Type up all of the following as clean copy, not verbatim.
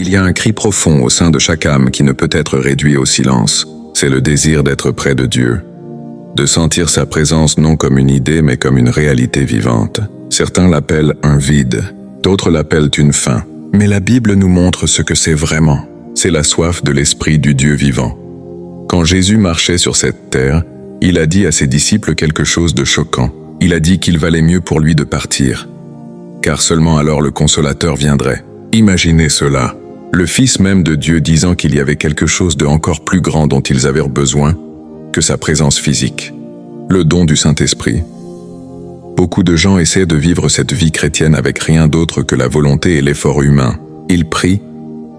Il y a un cri profond au sein de chaque âme qui ne peut être réduit au silence. C'est le désir d'être près de Dieu, de sentir sa présence non comme une idée mais comme une réalité vivante. Certains l'appellent un vide, d'autres l'appellent une faim. Mais la Bible nous montre ce que c'est vraiment. C'est la soif de l'esprit du Dieu vivant. Quand Jésus marchait sur cette terre, il a dit à ses disciples quelque chose de choquant. Il a dit qu'il valait mieux pour lui de partir, car seulement alors le Consolateur viendrait. Imaginez cela, le Fils même de Dieu disant qu'il y avait quelque chose de encore plus grand dont ils avaient besoin que sa présence physique, le don du Saint-Esprit. Beaucoup de gens essaient de vivre cette vie chrétienne avec rien d'autre que la volonté et l'effort humain. Ils prient,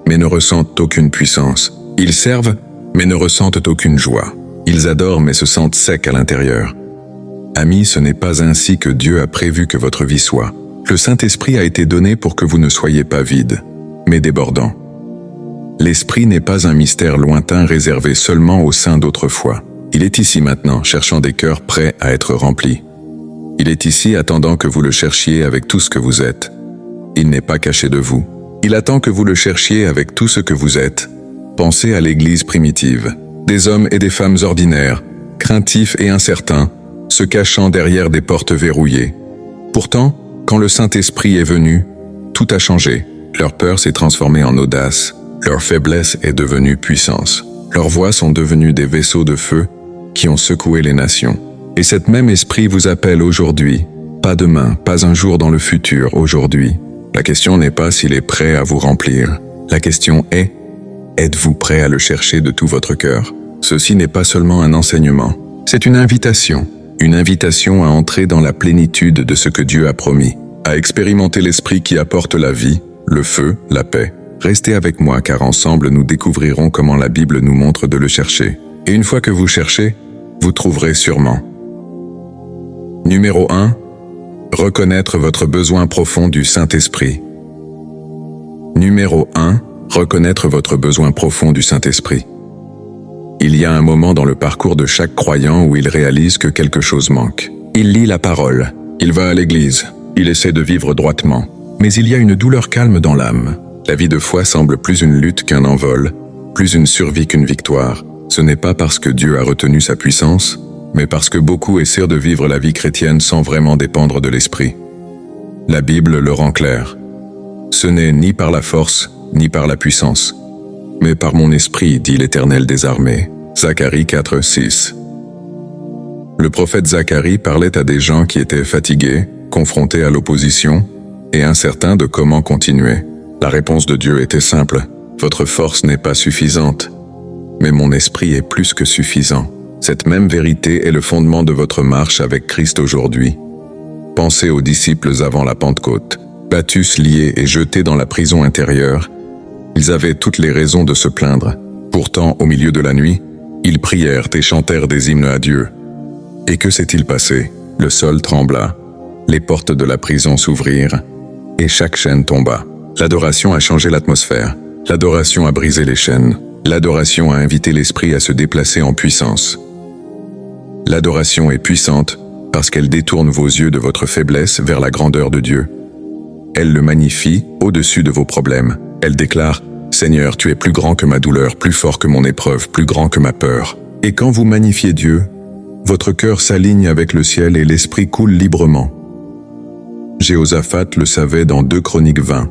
mais ne ressentent aucune puissance. Ils servent, mais ne ressentent aucune joie. Ils adorent, mais se sentent secs à l'intérieur. Amis, ce n'est pas ainsi que Dieu a prévu que votre vie soit. Le Saint-Esprit a été donné pour que vous ne soyez pas vide, mais débordant. L'Esprit n'est pas un mystère lointain réservé seulement aux saints d'autrefois. Il est ici maintenant, cherchant des cœurs prêts à être remplis. Il est ici attendant que vous le cherchiez avec tout ce que vous êtes. Il n'est pas caché de vous. Il attend que vous le cherchiez avec tout ce que vous êtes. Pensez à l'Église primitive, des hommes et des femmes ordinaires, craintifs et incertains, se cachant derrière des portes verrouillées. Pourtant, quand le Saint-Esprit est venu, tout a changé. Leur peur s'est transformée en audace, leur faiblesse est devenue puissance. Leurs voix sont devenues des vaisseaux de feu qui ont secoué les nations. Et cet même esprit vous appelle aujourd'hui, pas demain, pas un jour dans le futur, aujourd'hui. La question n'est pas s'il est prêt à vous remplir. La question est, êtes-vous prêt à le chercher de tout votre cœur? Ceci n'est pas seulement un enseignement, c'est une invitation à entrer dans la plénitude de ce que Dieu a promis, à expérimenter l'esprit qui apporte la vie, le feu, la paix. Restez avec moi car ensemble nous découvrirons comment la Bible nous montre de le chercher. Et une fois que vous cherchez, vous trouverez sûrement. Numéro 1. Reconnaître votre besoin profond du Saint-Esprit. Numéro 1. Reconnaître votre besoin profond du Saint-Esprit. Il y a un moment dans le parcours de chaque croyant où il réalise que quelque chose manque. Il lit la parole, il va à l'église, il essaie de vivre droitement. Mais il y a une douleur calme dans l'âme. La vie de foi semble plus une lutte qu'un envol, plus une survie qu'une victoire. Ce n'est pas parce que Dieu a retenu sa puissance, mais parce que beaucoup essaient de vivre la vie chrétienne sans vraiment dépendre de l'Esprit. La Bible le rend clair. Ce n'est ni par la force, ni par la puissance, mais par mon esprit, dit l'Éternel des armées. Zacharie 4, 6. Le prophète Zacharie parlait à des gens qui étaient fatigués, confrontés à l'opposition, et incertains de comment continuer. La réponse de Dieu était simple. Votre force n'est pas suffisante, mais mon esprit est plus que suffisant. Cette même vérité est le fondement de votre marche avec Christ aujourd'hui. Pensez aux disciples avant la Pentecôte. Battus, liés et jetés dans la prison intérieure, ils avaient toutes les raisons de se plaindre. Pourtant, au milieu de la nuit, ils prièrent et chantèrent des hymnes à Dieu. Et que s'est-il passé? Le sol trembla, les portes de la prison s'ouvrirent, et chaque chaîne tomba. L'adoration a changé l'atmosphère. L'adoration a brisé les chaînes. L'adoration a invité l'esprit à se déplacer en puissance. L'adoration est puissante parce qu'elle détourne vos yeux de votre faiblesse vers la grandeur de Dieu. Elle le magnifie au-dessus de vos problèmes. Elle déclare « Seigneur, tu es plus grand que ma douleur, plus fort que mon épreuve, plus grand que ma peur. » Et quand vous magnifiez Dieu, votre cœur s'aligne avec le ciel et l'esprit coule librement. Jéhoshaphat le savait dans 2 Chroniques 20.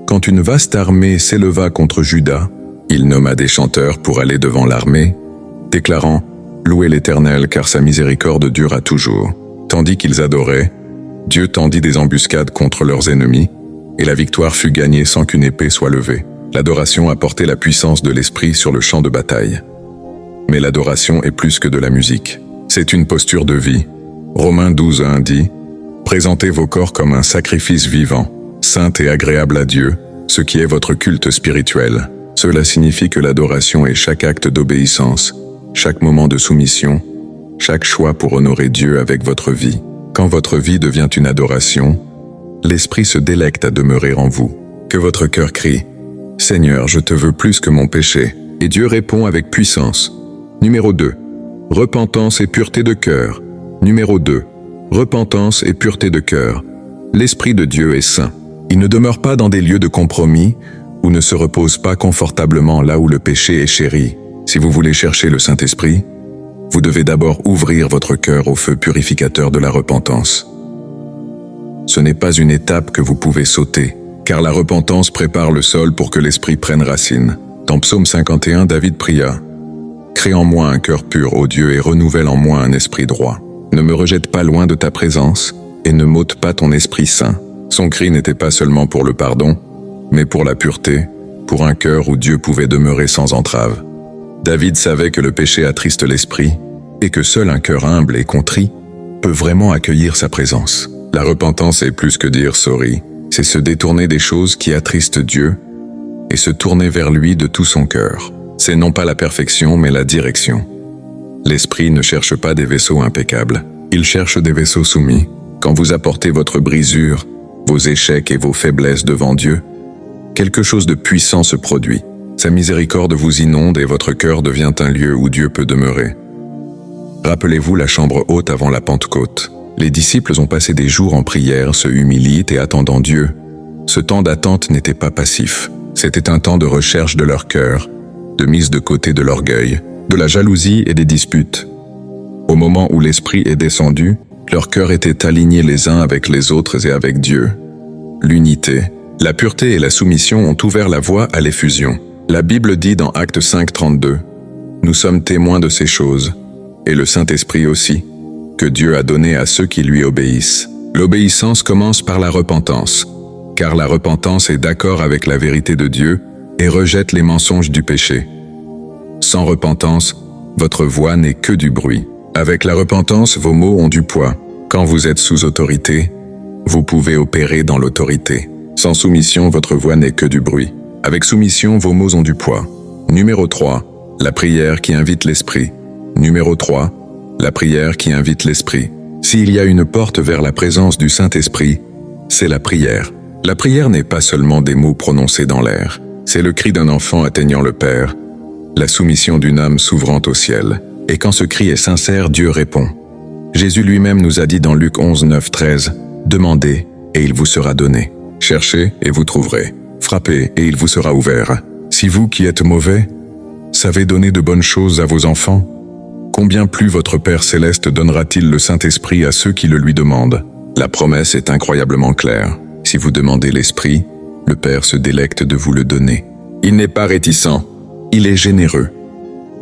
Quand une vaste armée s'éleva contre Juda, il nomma des chanteurs pour aller devant l'armée, déclarant « Louez l'Éternel car sa miséricorde dure à toujours ». Tandis qu'ils adoraient, Dieu tendit des embuscades contre leurs ennemis, et la victoire fut gagnée sans qu'une épée soit levée. L'adoration apportait la puissance de l'esprit sur le champ de bataille. Mais l'adoration est plus que de la musique. C'est une posture de vie. Romains 12:1 dit « Présentez vos corps comme un sacrifice vivant, saint et agréable à Dieu, ce qui est votre culte spirituel. » Cela signifie que l'adoration est chaque acte d'obéissance, chaque moment de soumission, chaque choix pour honorer Dieu avec votre vie. Quand votre vie devient une adoration, l'Esprit se délecte à demeurer en vous. Que votre cœur crie « Seigneur, je te veux plus que mon péché » et Dieu répond avec puissance. Numéro 2. Repentance et pureté de cœur. Numéro 2. Repentance et pureté de cœur. L'Esprit de Dieu est saint. Il ne demeure pas dans des lieux de compromis ou ne se repose pas confortablement là où le péché est chéri. Si vous voulez chercher le Saint-Esprit, vous devez d'abord ouvrir votre cœur au feu purificateur de la repentance. Ce n'est pas une étape que vous pouvez sauter, car la repentance prépare le sol pour que l'Esprit prenne racine. Dans Psaume 51, David pria « Crée en moi un cœur pur, ô Dieu, et renouvelle en moi un esprit droit. Ne me rejette pas loin de ta présence, et ne m'ôte pas ton Esprit Saint. » Son cri n'était pas seulement pour le pardon, mais pour la pureté, pour un cœur où Dieu pouvait demeurer sans entrave. David savait que le péché attriste l'esprit, et que seul un cœur humble et contrit peut vraiment accueillir sa présence. La repentance est plus que dire « sorry », c'est se détourner des choses qui attristent Dieu, et se tourner vers lui de tout son cœur. C'est non pas la perfection, mais la direction. L'Esprit ne cherche pas des vaisseaux impeccables, il cherche des vaisseaux soumis. Quand vous apportez votre brisure, vos échecs et vos faiblesses devant Dieu, quelque chose de puissant se produit. Sa miséricorde vous inonde et votre cœur devient un lieu où Dieu peut demeurer. Rappelez-vous la chambre haute avant la Pentecôte. Les disciples ont passé des jours en prière, se humilient et attendant Dieu. Ce temps d'attente n'était pas passif. C'était un temps de recherche de leur cœur, de mise de côté de l'orgueil, de la jalousie et des disputes. Au moment où l'Esprit est descendu, leurs cœurs étaient alignés les uns avec les autres et avec Dieu. L'unité, la pureté et la soumission ont ouvert la voie à l'effusion. La Bible dit dans Actes 5:32, « Nous sommes témoins de ces choses, et le Saint-Esprit aussi, que Dieu a donné à ceux qui lui obéissent. » L'obéissance commence par la repentance, car la repentance est d'accord avec la vérité de Dieu et rejette les mensonges du péché. Sans repentance, votre voix n'est que du bruit. Avec la repentance, vos mots ont du poids. Quand vous êtes sous autorité, vous pouvez opérer dans l'autorité. Sans soumission, votre voix n'est que du bruit. Avec soumission, vos mots ont du poids. Numéro 3, la prière qui invite l'Esprit. Numéro 3, la prière qui invite l'Esprit. S'il y a une porte vers la présence du Saint-Esprit, c'est la prière. La prière n'est pas seulement des mots prononcés dans l'air. C'est le cri d'un enfant atteignant le Père, la soumission d'une âme s'ouvrant au ciel. Et quand ce cri est sincère, Dieu répond. Jésus lui-même nous a dit dans Luc 11:9-13, « Demandez, et il vous sera donné. Cherchez, et vous trouverez. Frappez, et il vous sera ouvert. Si vous qui êtes mauvais, savez donner de bonnes choses à vos enfants, combien plus votre Père céleste donnera-t-il le Saint-Esprit à ceux qui le lui demandent ?» La promesse est incroyablement claire. Si vous demandez l'Esprit, le Père se délecte de vous le donner. Il n'est pas réticent, il est généreux.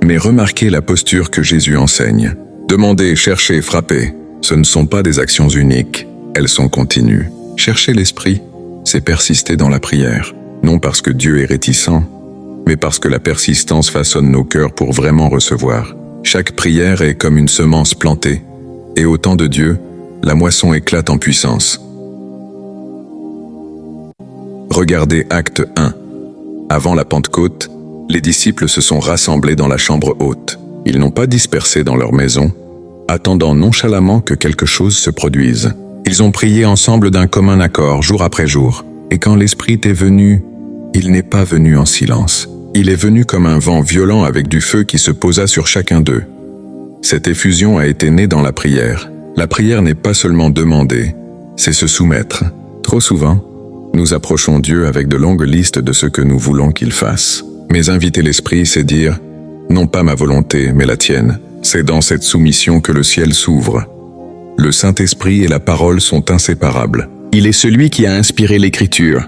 Mais remarquez la posture que Jésus enseigne. Demandez, cherchez, frappez. Ce ne sont pas des actions uniques, elles sont continues. Chercher l'Esprit, c'est persister dans la prière. Non parce que Dieu est réticent, mais parce que la persistance façonne nos cœurs pour vraiment recevoir. Chaque prière est comme une semence plantée, et au temps de Dieu, la moisson éclate en puissance. Regardez Acte 1. Avant la Pentecôte, les disciples se sont rassemblés dans la chambre haute. Ils n'ont pas dispersé dans leur maison, attendant nonchalamment que quelque chose se produise. Ils ont prié ensemble d'un commun accord, jour après jour. Et quand l'Esprit est venu, il n'est pas venu en silence. Il est venu comme un vent violent avec du feu qui se posa sur chacun d'eux. Cette effusion a été née dans la prière. La prière n'est pas seulement demander, c'est se soumettre. Trop souvent, nous approchons Dieu avec de longues listes de ce que nous voulons qu'il fasse. Mais inviter l'Esprit, c'est dire « Non pas ma volonté, mais la tienne ». C'est dans cette soumission que le ciel s'ouvre. Le Saint-Esprit et la parole sont inséparables. Il est celui qui a inspiré l'Écriture,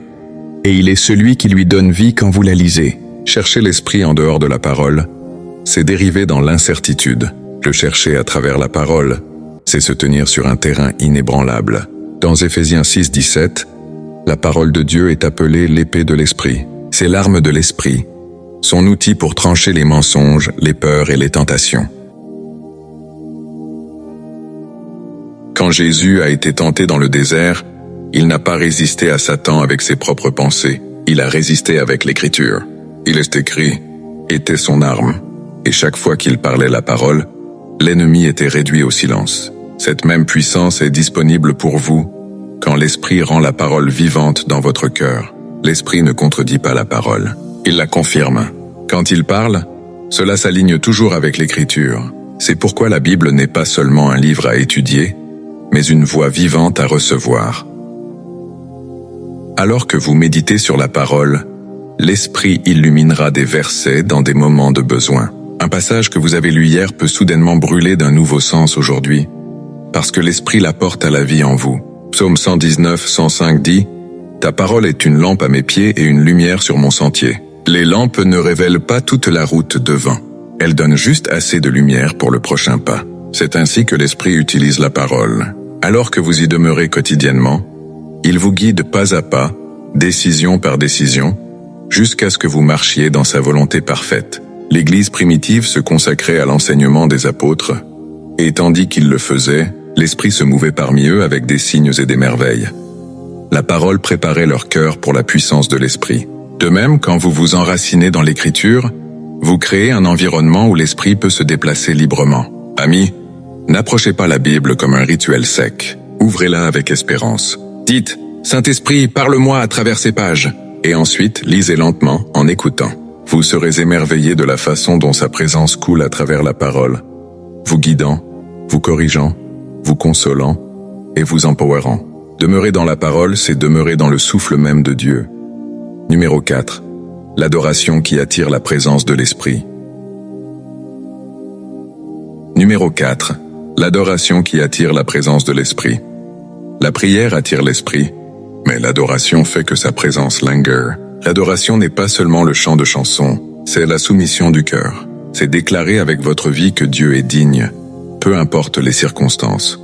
et il est celui qui lui donne vie quand vous la lisez. Chercher l'Esprit en dehors de la parole, c'est dériver dans l'incertitude. Le chercher à travers la parole, c'est se tenir sur un terrain inébranlable. Dans Éphésiens 6:17, la parole de Dieu est appelée l'épée de l'Esprit. C'est l'arme de l'Esprit, son outil pour trancher les mensonges, les peurs et les tentations. Quand Jésus a été tenté dans le désert, il n'a pas résisté à Satan avec ses propres pensées, il a résisté avec l'Écriture. Il est écrit, était son arme, et chaque fois qu'il parlait la parole, l'ennemi était réduit au silence. Cette même puissance est disponible pour vous quand l'Esprit rend la parole vivante dans votre cœur. L'Esprit ne contredit pas la parole, il la confirme. Quand il parle, cela s'aligne toujours avec l'Écriture. C'est pourquoi la Bible n'est pas seulement un livre à étudier, mais une voix vivante à recevoir. Alors que vous méditez sur la parole, l'Esprit illuminera des versets dans des moments de besoin. Un passage que vous avez lu hier peut soudainement brûler d'un nouveau sens aujourd'hui, parce que l'Esprit l'apporte à la vie en vous. Psaume 119, 105 dit « Ta parole est une lampe à mes pieds et une lumière sur mon sentier. Les lampes ne révèlent pas toute la route devant. Elles donnent juste assez de lumière pour le prochain pas. » C'est ainsi que l'Esprit utilise la parole. Alors que vous y demeurez quotidiennement, il vous guide pas à pas, décision par décision, jusqu'à ce que vous marchiez dans sa volonté parfaite. L'Église primitive se consacrait à l'enseignement des apôtres, et tandis qu'ils le faisaient, l'Esprit se mouvait parmi eux avec des signes et des merveilles. La parole préparait leur cœur pour la puissance de l'Esprit. De même, quand vous vous enracinez dans l'Écriture, vous créez un environnement où l'Esprit peut se déplacer librement. Amis, n'approchez pas la Bible comme un rituel sec. Ouvrez-la avec espérance. Dites « Saint-Esprit, parle-moi à travers ces pages » et ensuite lisez lentement en écoutant. Vous serez émerveillés de la façon dont sa présence coule à travers la parole, vous guidant, vous corrigeant, vous consolant et vous empowerant. Demeurer dans la parole, c'est demeurer dans le souffle même de Dieu. Numéro 4. L'adoration qui attire la présence de l'Esprit. Numéro 4. L'adoration qui attire la présence de l'Esprit. La prière attire l'Esprit, mais l'adoration fait que sa présence linger. L'adoration n'est pas seulement le chant de chansons, c'est la soumission du cœur. C'est déclarer avec votre vie que Dieu est digne, peu importe les circonstances.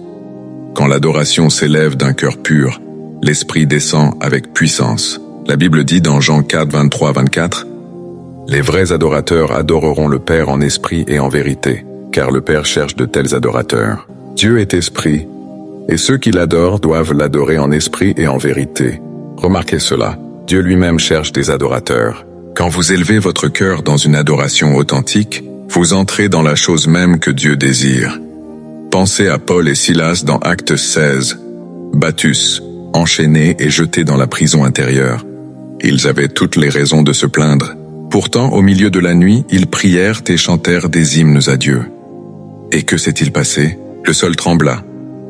Quand l'adoration s'élève d'un cœur pur, l'Esprit descend avec puissance. La Bible dit dans Jean 4, 23-24, « Les vrais adorateurs adoreront le Père en esprit et en vérité, car le Père cherche de tels adorateurs. Dieu est esprit, et ceux qui l'adorent doivent l'adorer en esprit et en vérité. » Remarquez cela. Dieu lui-même cherche des adorateurs. Quand vous élevez votre cœur dans une adoration authentique, vous entrez dans la chose même que Dieu désire. Pensez à Paul et Silas dans Actes 16, battus, enchaînés et jetés dans la prison intérieure. Ils avaient toutes les raisons de se plaindre. Pourtant, au milieu de la nuit, ils prièrent et chantèrent des hymnes à Dieu. Et que s'est-il passé? Le sol trembla,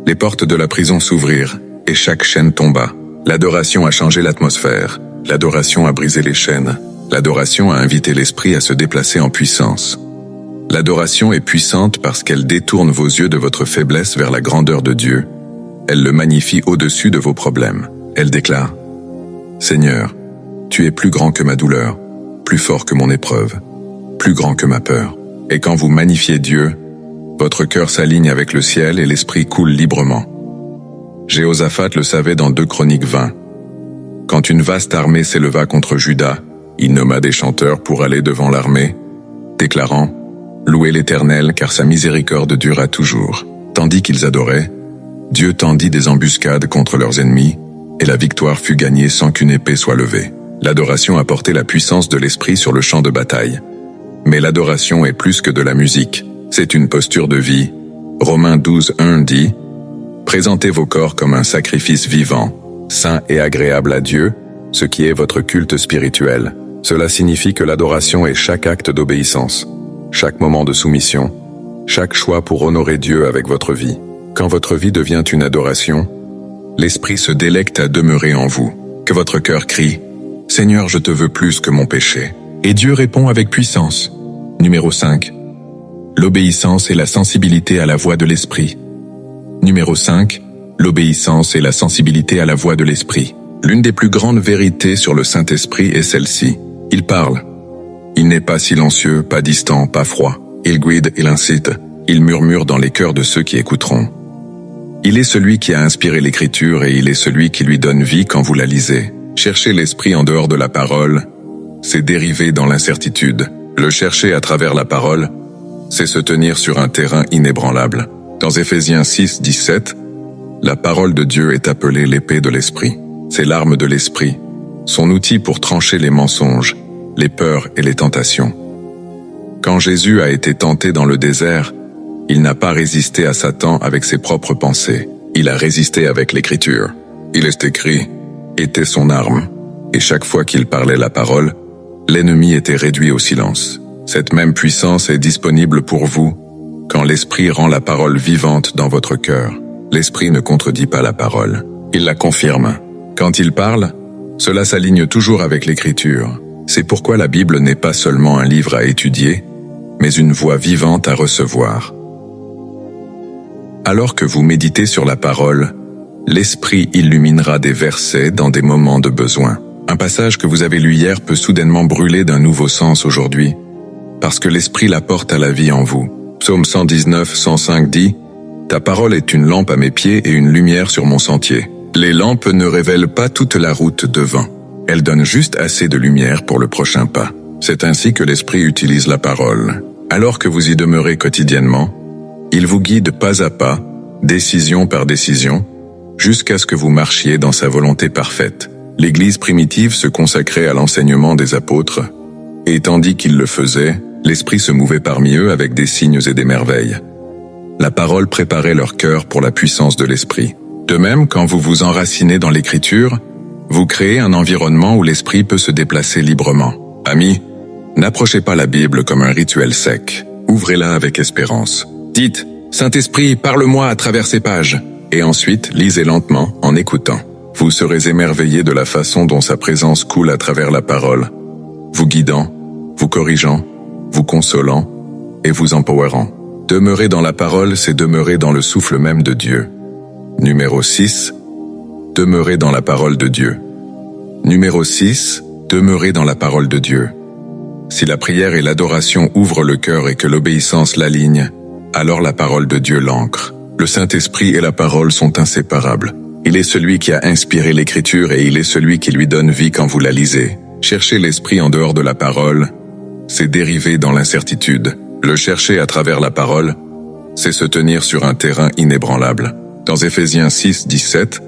les portes de la prison s'ouvrirent, et chaque chaîne tomba. L'adoration a changé l'atmosphère. L'adoration a brisé les chaînes. L'adoration a invité l'Esprit à se déplacer en puissance. L'adoration est puissante parce qu'elle détourne vos yeux de votre faiblesse vers la grandeur de Dieu. Elle le magnifie au-dessus de vos problèmes. Elle déclare « Seigneur, tu es plus grand que ma douleur, plus fort que mon épreuve, plus grand que ma peur. » Et quand vous magnifiez Dieu, votre cœur s'aligne avec le ciel et l'Esprit coule librement. Jéhoshaphat le savait dans 2 Chroniques 20. Quand une vaste armée s'éleva contre Juda, il nomma des chanteurs pour aller devant l'armée, déclarant « Louez l'Éternel, car sa miséricorde dura toujours. » Tandis qu'ils adoraient, Dieu tendit des embuscades contre leurs ennemis, et la victoire fut gagnée sans qu'une épée soit levée. L'adoration apportait la puissance de l'Esprit sur le champ de bataille. Mais l'adoration est plus que de la musique, c'est une posture de vie. Romains 12, 1 dit « Présentez vos corps comme un sacrifice vivant, saint et agréable à Dieu, ce qui est votre culte spirituel. » Cela signifie que l'adoration est chaque acte d'obéissance, chaque moment de soumission, chaque choix pour honorer Dieu avec votre vie. Quand votre vie devient une adoration, l'Esprit se délecte à demeurer en vous. Que votre cœur crie « Seigneur, je te veux plus que mon péché. » Et Dieu répond avec puissance. Numéro 5. L'obéissance et la sensibilité à la voix de l'Esprit. Numéro 5. L'obéissance et la sensibilité à la voix de l'Esprit. L'une des plus grandes vérités sur le Saint-Esprit est celle-ci. Il parle. Il n'est pas silencieux, pas distant, pas froid. Il guide, il incite. Il murmure dans les cœurs de ceux qui écouteront. Il est celui qui a inspiré l'Écriture et il est celui qui lui donne vie quand vous la lisez. Chercher l'Esprit en dehors de la parole, c'est dériver dans l'incertitude. Le chercher à travers la parole, c'est se tenir sur un terrain inébranlable. Dans Éphésiens 6, 17, la parole de Dieu est appelée l'épée de l'Esprit. C'est l'arme de l'Esprit, son outil pour trancher les mensonges, les peurs et les tentations. Quand Jésus a été tenté dans le désert, il n'a pas résisté à Satan avec ses propres pensées. Il a résisté avec l'Écriture. Il est écrit, était son arme, et chaque fois qu'il parlait la parole, l'ennemi était réduit au silence. Cette même puissance est disponible pour vous quand l'Esprit rend la parole vivante dans votre cœur. L'Esprit ne contredit pas la parole, il la confirme. Quand il parle, cela s'aligne toujours avec l'Écriture. C'est pourquoi la Bible n'est pas seulement un livre à étudier, mais une voix vivante à recevoir. Alors que vous méditez sur la parole, l'Esprit illuminera des versets dans des moments de besoin. Un passage que vous avez lu hier peut soudainement brûler d'un nouveau sens aujourd'hui, parce que l'Esprit l'apporte à la vie en vous. Psaume 119, 105 dit « Ta parole est une lampe à mes pieds et une lumière sur mon sentier. Les lampes ne révèlent pas toute la route devant. Elles donnent juste assez de lumière pour le prochain pas. » C'est ainsi que l'Esprit utilise la parole. Alors que vous y demeurez quotidiennement, il vous guide pas à pas, décision par décision, jusqu'à ce que vous marchiez dans sa volonté parfaite. L'Église primitive se consacrait à l'enseignement des apôtres, et tandis qu'ils le faisaient, l'Esprit se mouvait parmi eux avec des signes et des merveilles. La parole préparait leur cœur pour la puissance de l'Esprit. De même, quand vous vous enracinez dans l'Écriture, vous créez un environnement où l'Esprit peut se déplacer librement. Amis, n'approchez pas la Bible comme un rituel sec. Ouvrez-la avec espérance. Dites « Saint-Esprit, parle-moi à travers ces pages » et ensuite lisez lentement en écoutant. Vous serez émerveillés de la façon dont sa présence coule à travers la parole, vous guidant, vous corrigeant, vous consolant et vous empowerant. Demeurer dans la parole, c'est demeurer dans le souffle même de Dieu. Numéro 6. Demeurer dans la parole de Dieu. Numéro 6. Demeurer dans la parole de Dieu. Si la prière et l'adoration ouvrent le cœur et que l'obéissance l'aligne, alors la parole de Dieu l'ancre. Le Saint-Esprit et la parole sont inséparables. Il est celui qui a inspiré l'Écriture et il est celui qui lui donne vie quand vous la lisez. Chercher l'Esprit en dehors de la parole, c'est dériver dans l'incertitude. Le chercher à travers la parole, c'est se tenir sur un terrain inébranlable. Dans Éphésiens 6, 17,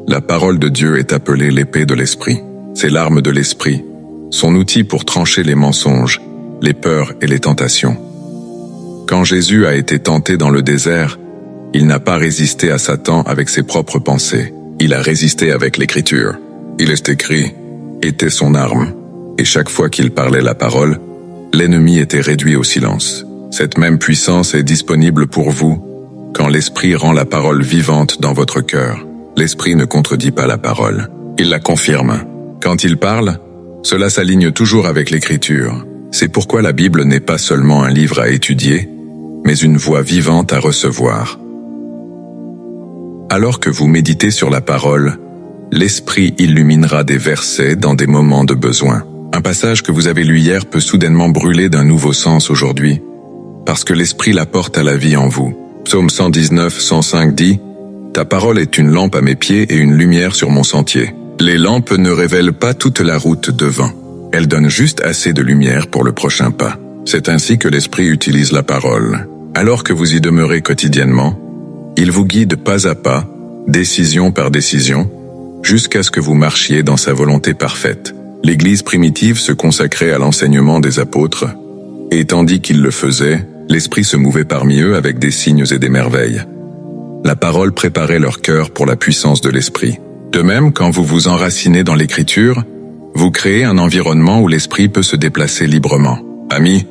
la parole de Dieu est appelée l'épée de l'Esprit. C'est l'arme de l'Esprit, son outil pour trancher les mensonges, les peurs et les tentations. Quand Jésus a été tenté dans le désert, il n'a pas résisté à Satan avec ses propres pensées. Il a résisté avec l'Écriture. Il est écrit, était son arme, et chaque fois qu'il parlait la parole, l'ennemi était réduit au silence. Cette même puissance est disponible pour vous quand l'Esprit rend la parole vivante dans votre cœur. L'Esprit ne contredit pas la parole, il la confirme. Quand il parle, cela s'aligne toujours avec l'Écriture. C'est pourquoi la Bible n'est pas seulement un livre à étudier, mais une voix vivante à recevoir. Alors que vous méditez sur la parole, l'Esprit illuminera des versets dans des moments de besoin. Un passage que vous avez lu hier peut soudainement brûler d'un nouveau sens aujourd'hui, parce que l'Esprit l'apporte à la vie en vous. Psaume 119, 105 dit « Ta parole est une lampe à mes pieds et une lumière sur mon sentier. Les lampes ne révèlent pas toute la route devant. Elles donnent juste assez de lumière pour le prochain pas. » C'est ainsi que l'Esprit utilise la parole. Alors que vous y demeurez quotidiennement, il vous guide pas à pas, décision par décision, jusqu'à ce que vous marchiez dans sa volonté parfaite. L'Église primitive se consacrait à l'enseignement des apôtres, et tandis qu'ils le faisaient, l'Esprit se mouvait parmi eux avec des signes et des merveilles. La parole préparait leur cœur pour la puissance de l'Esprit. De même, quand vous vous enracinez dans l'Écriture, vous créez un environnement où l'Esprit peut se déplacer librement. Amis,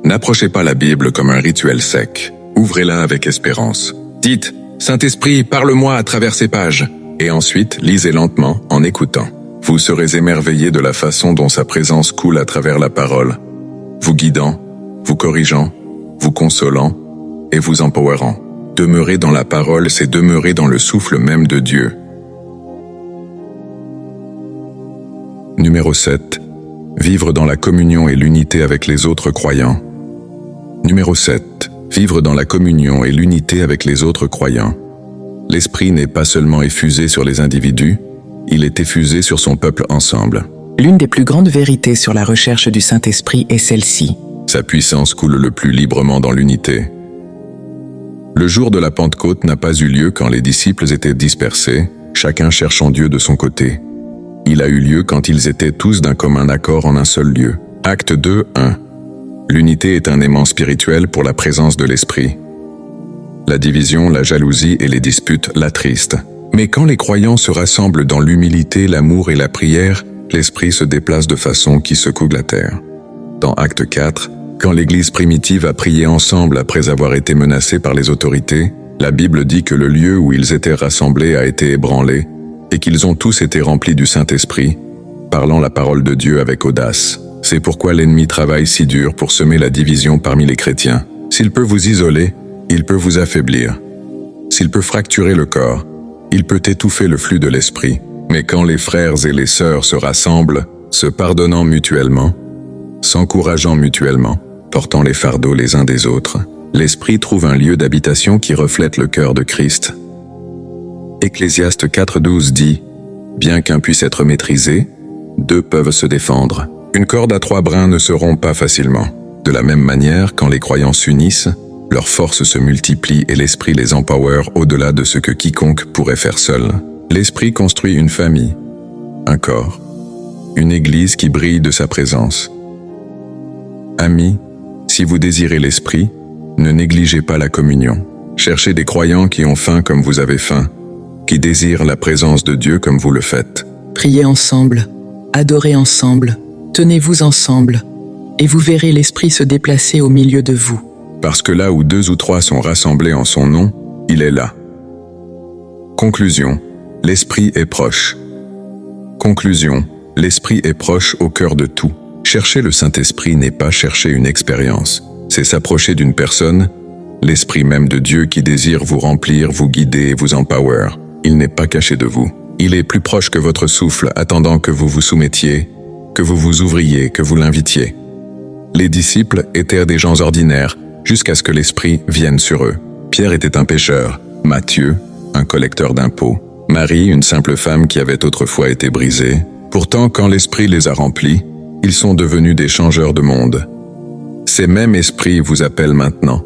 n'approchez pas la Bible comme un rituel sec. Ouvrez-la avec espérance. Dites « Saint-Esprit, parle-moi à travers ces pages » et ensuite lisez lentement en écoutant. Vous serez émerveillés de la façon dont sa présence coule à travers la parole, vous guidant, vous corrigeant, vous consolant et vous empowerant. Demeurer dans la parole, c'est demeurer dans le souffle même de Dieu. Numéro 7. Vivre dans la communion et l'unité avec les autres croyants. Numéro 7. Vivre dans la communion et l'unité avec les autres croyants. L'Esprit n'est pas seulement effusé sur les individus, il est effusé sur son peuple ensemble. L'une des plus grandes vérités sur la recherche du Saint-Esprit est celle-ci. Sa puissance coule le plus librement dans l'unité. Le jour de la Pentecôte n'a pas eu lieu quand les disciples étaient dispersés, chacun cherchant Dieu de son côté. Il a eu lieu quand ils étaient tous d'un commun accord en un seul lieu. Acte 2, 1. L'unité est un aimant spirituel pour la présence de l'Esprit. La division, la jalousie et les disputes l'attristent. Mais quand les croyants se rassemblent dans l'humilité, l'amour et la prière, l'Esprit se déplace de façon qui secoue la terre. Dans Acte 4, quand l'Église primitive a prié ensemble après avoir été menacée par les autorités, la Bible dit que le lieu où ils étaient rassemblés a été ébranlé et qu'ils ont tous été remplis du Saint-Esprit parlant la parole de Dieu avec audace. C'est pourquoi l'ennemi travaille si dur pour semer la division parmi les chrétiens. S'il peut vous isoler, il peut vous affaiblir. S'il peut fracturer le corps, il peut étouffer le flux de l'esprit. Mais quand les frères et les sœurs se rassemblent, se pardonnant mutuellement, s'encourageant mutuellement, portant les fardeaux les uns des autres, l'esprit trouve un lieu d'habitation qui reflète le cœur de Christ. Ecclésiaste 4,12 dit « Bien qu'un puisse être maîtrisé, deux peuvent se défendre. Une corde à 3 brins ne se rompt pas facilement. De la même manière, quand les croyants s'unissent, leurs forces se multiplient et l'esprit les empower au-delà de ce que quiconque pourrait faire seul. L'esprit construit une famille, un corps, une église qui brille de sa présence. Amis, si vous désirez l'esprit, ne négligez pas la communion. Cherchez des croyants qui ont faim comme vous avez faim, qui désirent la présence de Dieu comme vous le faites. Priez ensemble, adorez ensemble, tenez-vous ensemble, et vous verrez l'Esprit se déplacer au milieu de vous. Parce que là où 2 ou 3 sont rassemblés en son nom, il est là. Conclusion. L'Esprit est proche. Conclusion. L'Esprit est proche au cœur de tout. Chercher le Saint-Esprit n'est pas chercher une expérience. C'est s'approcher d'une personne, l'Esprit même de Dieu qui désire vous remplir, vous guider et vous empower. Il n'est pas caché de vous. Il est plus proche que votre souffle, attendant que vous vous soumettiez, que vous vous ouvriez, que vous l'invitiez. Les disciples étaient des gens ordinaires, jusqu'à ce que l'Esprit vienne sur eux. Pierre était un pécheur, Matthieu, un collecteur d'impôts, Marie, une simple femme qui avait autrefois été brisée. Pourtant, quand l'Esprit les a remplis, ils sont devenus des changeurs de monde. Ces mêmes esprits vous appellent maintenant,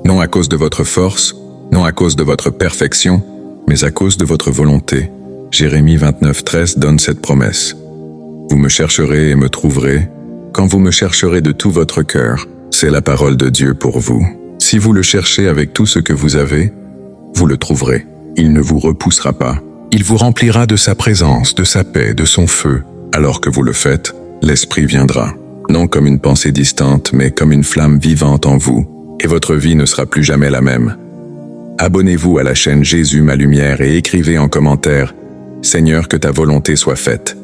non à cause de votre force, non à cause de votre perfection, mais à cause de votre volonté. Jérémie 29,13 donne cette promesse. Vous me chercherez et me trouverez, quand vous me chercherez de tout votre cœur. C'est la parole de Dieu pour vous. Si vous le cherchez avec tout ce que vous avez, vous le trouverez. Il ne vous repoussera pas. Il vous remplira de sa présence, de sa paix, de son feu. Alors que vous le faites, l'Esprit viendra. Non comme une pensée distante, mais comme une flamme vivante en vous. Et votre vie ne sera plus jamais la même. Abonnez-vous à la chaîne Jésus ma lumière et écrivez en commentaire « Seigneur, que ta volonté soit faite ».